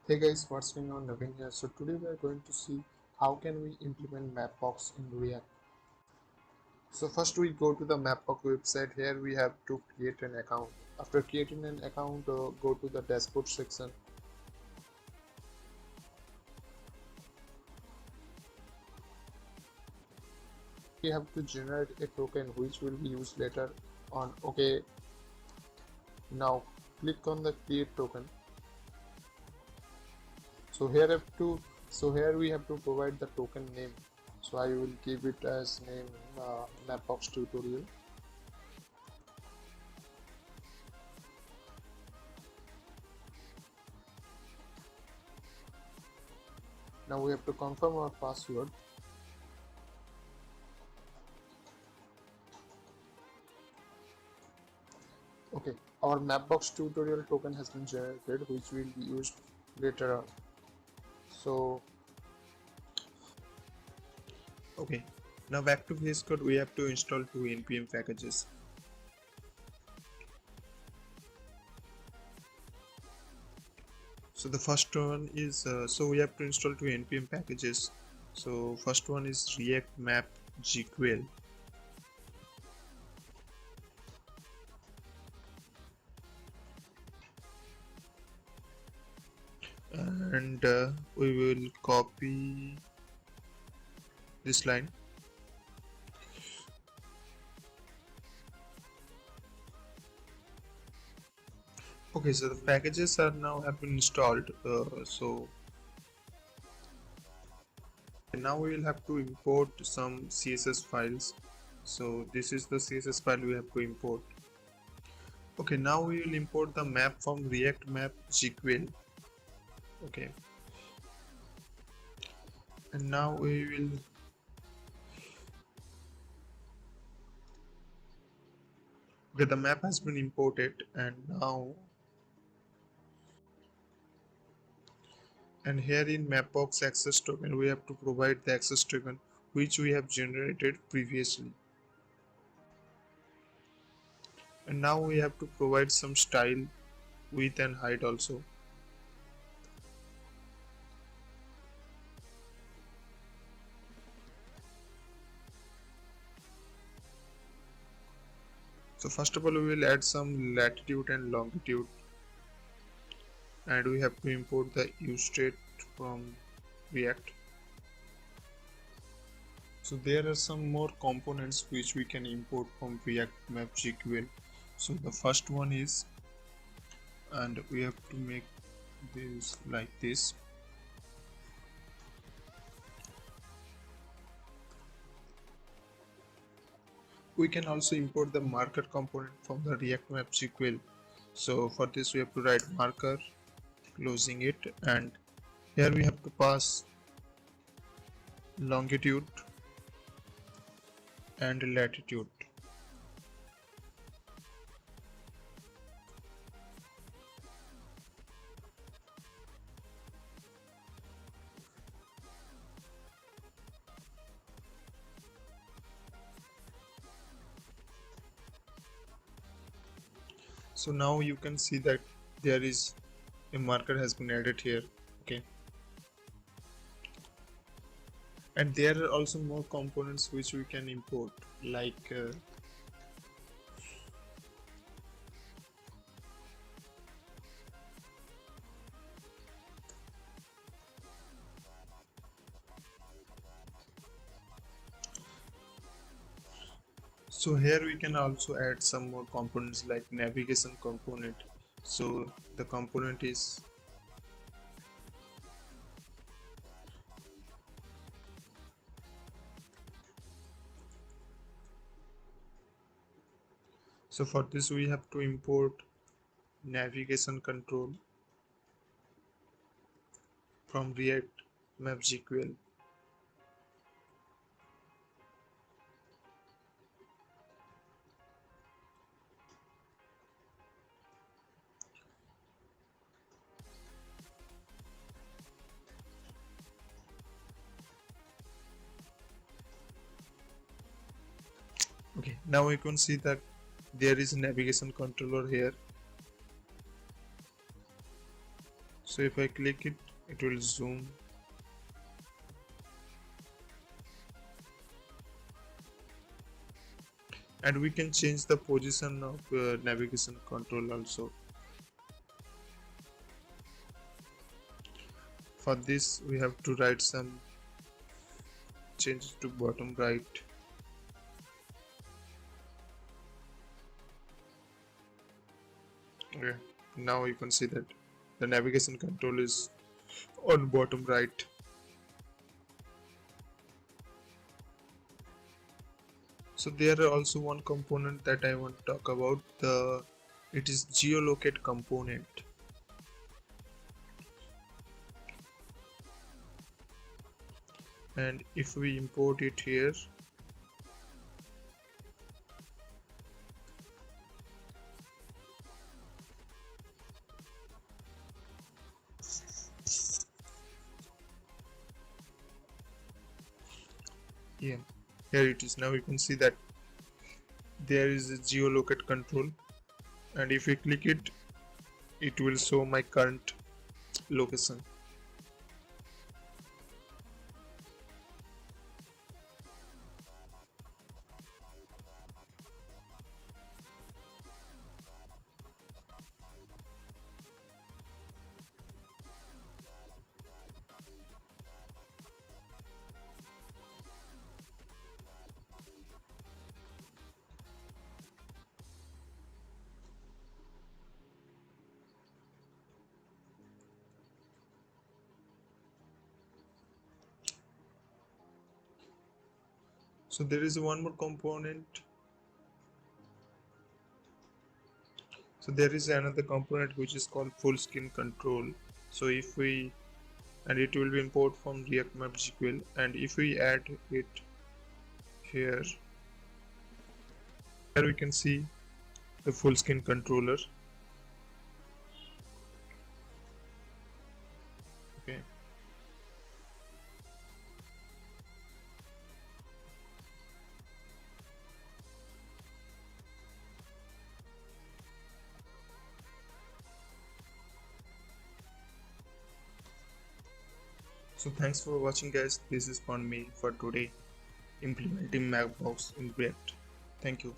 Hey guys, what's going on? NABIN here. So today we are going to see how can we implement Mapbox in React. So first we go to the Mapbox website. Here we have to create an account. After creating an account, go to the dashboard section. We have to generate a token which will be used later on. Okay, now click on the create token. So here we have to provide the token name. So I will give it as name Mapbox tutorial. Now we have to confirm our password. Okay, our Mapbox tutorial token has been generated, which will be used later on. So, Okay, now back to VS Code, we have to install two Npm packages. So the first one is, we have to install two Npm packages. So first one is react-mapbox-gl. And we will copy this line. Okay, so the packages are now have been installed. So now we will have to import some CSS files. So this is the CSS file we have to import. Okay, now we will import the map from react-mapbox-gl. Okay, and now we will okay, the map has been imported, and here in mapbox access token we have to provide the access token which we have generated previously, and now we have to provide some style, width and height also. So first of all we will add some latitude and longitude, and we have to import the useState from React. So there are some more components which we can import from react-mapbox-gl. So the first one is, and we have to make this like this. We can also import the marker component from the react-mapbox-gl. So for this we have to write marker, closing it, and here we have to pass longitude and latitude. So now you can see that there is a marker has been added here. Okay, and there are also more components which we can import, like so here we can also add some more components like navigation component. So the component is so for this we have to import navigation control from react-mapbox-gl. Okay, now we can see that there is a navigation controller here. So if I click it, it will zoom. And we can change the position of navigation control also. For this we have to write some changes to bottom right. Okay, now you can see that the navigation control is on bottom right. So there are also one component that I want to talk about. It is Geo Locate Component. And if we import it here, yeah, here it is. Now you can see that there is a geolocate control, and if we click it, it will show my current location. So there is one more component. So there is another component which is called full screen control. So if we, and it will be import from react-mapbox-gl, and if we add it here, we can see the full screen controller. Okay. So thanks for watching, guys. This is from me for today, implementing Mapbox in React. Thank you.